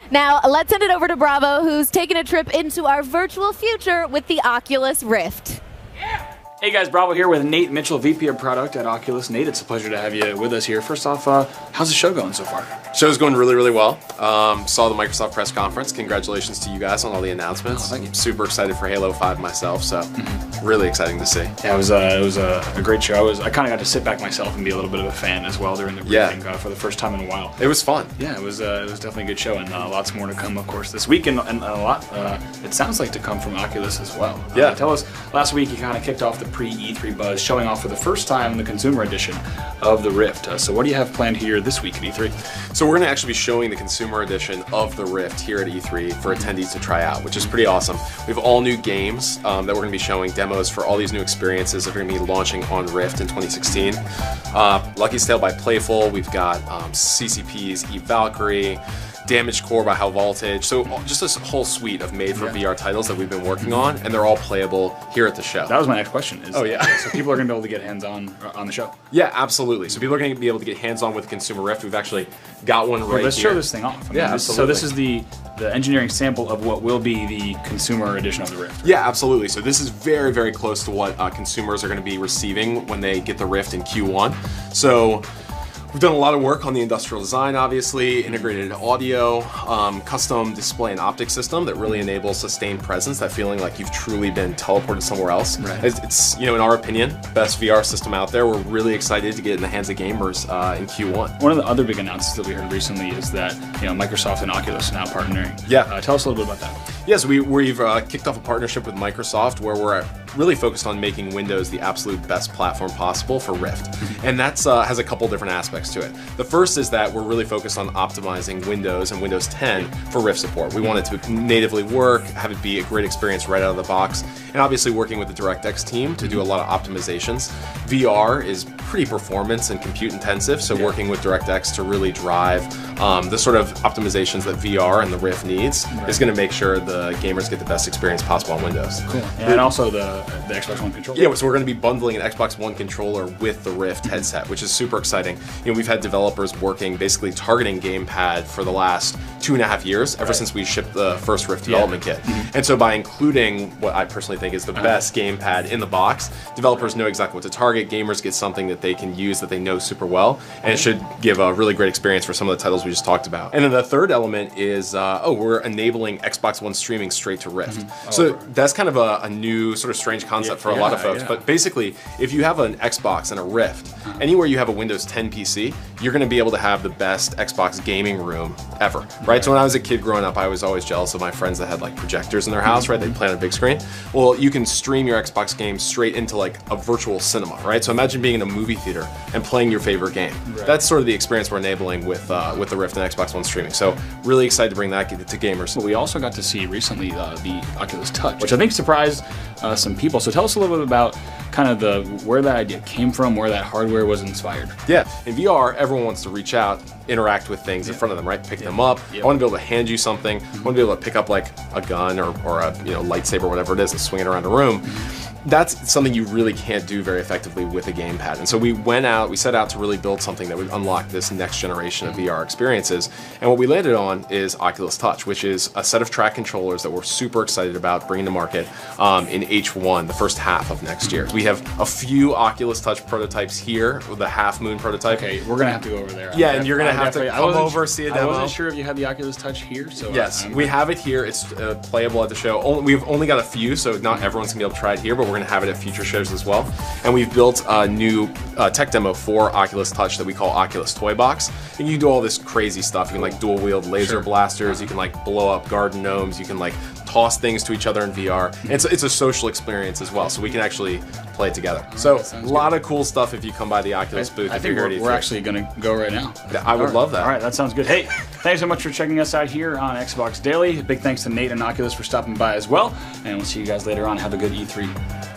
Now, let's send it over to Bravo, who's taking a trip into our virtual future with the Oculus Rift. Hey guys, Bravo here with Nate Mitchell, VP of Product at Oculus. Nate, it's a pleasure to have you with us here. First off, how's the show going so far? Show's going really, really well. Saw the Microsoft press conference. Congratulations to you guys on all the announcements. Oh, thank you. Super excited for Halo 5 myself, so really exciting to see. Yeah, it was a great show. I kind of got to sit back myself and be a little bit of a fan as well during the briefing for the first time in a while. It was fun. Yeah, it was definitely a good show, and lots more to come, of course, this week, and a lot, it sounds like, to come from Oculus as well. Yeah. Tell us, last week you kind of kicked off the pre-E3 buzz, showing off for the first time the consumer edition of the Rift. So what do you have planned here this week at E3? So we're going to actually be showing the consumer edition of the Rift here at E3 for attendees to try out, which is pretty awesome. We have all new games that we're going to be showing demos for all these new experiences that are going to be launching on Rift in 2016. Lucky's Tale by Playful, we've got CCP's Eve Valkyrie, Damaged Core by High Voltage, so just this whole suite of made-for-VR titles that we've been working on, and they're all playable here at the show. That was my next question. Oh yeah. So people are going to be able to get hands-on on the show? Yeah, absolutely. So people are going to be able to get hands-on with the Consumer Rift. We've actually got one right here. Let's show this thing off. Absolutely. So this is the engineering sample of what will be the consumer edition of the Rift. Right? Yeah, absolutely. So this is very, very close to what consumers are going to be receiving when they get the Rift in Q1. So we've done a lot of work on the industrial design, obviously, integrated audio, custom display and optic system that really enables sustained presence, that feeling like you've truly been teleported somewhere else. Right. It's, in our opinion, best VR system out there. We're really excited to get it in the hands of gamers in Q1. One of the other big announcements that we heard recently is that Microsoft and Oculus are now partnering. Yeah. Tell us a little bit about that. Yes, we've kicked off a partnership with Microsoft where we're really focused on making Windows the absolute best platform possible for Rift. And that's has a couple different aspects to it. The first is that we're really focused on optimizing Windows and Windows 10 for Rift support. We want it to natively work, have it be a great experience right out of the box, and obviously working with the DirectX team to do a lot of optimizations. VR is pretty performance and compute intensive, so working with DirectX to really drive the sort of optimizations that VR and the Rift needs is going to make sure the gamers get the best experience possible on Windows. Cool. And also the Xbox One controller. Yeah, so we're going to be bundling an Xbox One controller with the Rift headset, which is super exciting. We've had developers working, basically targeting gamepad for the last 2.5 years, ever since we shipped the first Rift development kit. And so by including what I personally think is the best gamepad in the box, developers know exactly what to target, gamers get something that they can use that they know super well, and it should give a really great experience for some of the titles we just talked about. And then the third element is, we're enabling Xbox One streaming straight to Rift. So that's kind of a new sort of strange concept for a lot of folks, but basically, if you have an Xbox and a Rift, anywhere you have a Windows 10 PC, you're going to be able to have the best Xbox gaming room ever, right? So when I was a kid growing up, I was always jealous of my friends that had like projectors in their house, right? They'd play on a big screen. Well, you can stream your Xbox games straight into like a virtual cinema, right? So imagine being in a movie theater and playing your favorite game. That's sort of the experience we're enabling with the Rift and Xbox One streaming. So really excited to bring that to gamers. We also got to see recently the Oculus Touch, which I think surprised some people. So tell us a little bit about kind of where that idea came from, where that hardware was inspired. Yeah, in VR, everyone wants to reach out, interact with things in front of them, right? Pick them up. I want to be able to hand you something. I want to be able to pick up like a gun or a lightsaber, whatever it is, and swing it around a room. That's something you really can't do very effectively with a gamepad. And so we set out to really build something that would unlock this next generation of VR experiences. And what we landed on is Oculus Touch, which is a set of track controllers that we're super excited about bringing to market in H1, the first half of next year. We have a few Oculus Touch prototypes here, with the Half Moon prototype. Okay, we're gonna have to go over there. Yeah, and you're gonna have to come over, see a demo. I wasn't sure if you had the Oculus Touch here, so yes, we have it here. It's playable at the show. We've only got a few, so not everyone's gonna be able to try it here, but we're gonna have it at future shows as well. And we've built a new tech demo for Oculus Touch that we call Oculus Toy Box. And you can do all this crazy stuff. You can like dual wield laser blasters. You can like blow up garden gnomes. You can like toss things to each other in VR. And it's a social experience as well, so we can actually play it together. So a lot of cool stuff if you come by the Oculus booth. I think we're actually gonna go right now. I would love that. All right, that sounds good. Hey, thanks so much for checking us out here on Xbox Daily. Big thanks to Nate and Oculus for stopping by as well. And we'll see you guys later on. Have a good E3.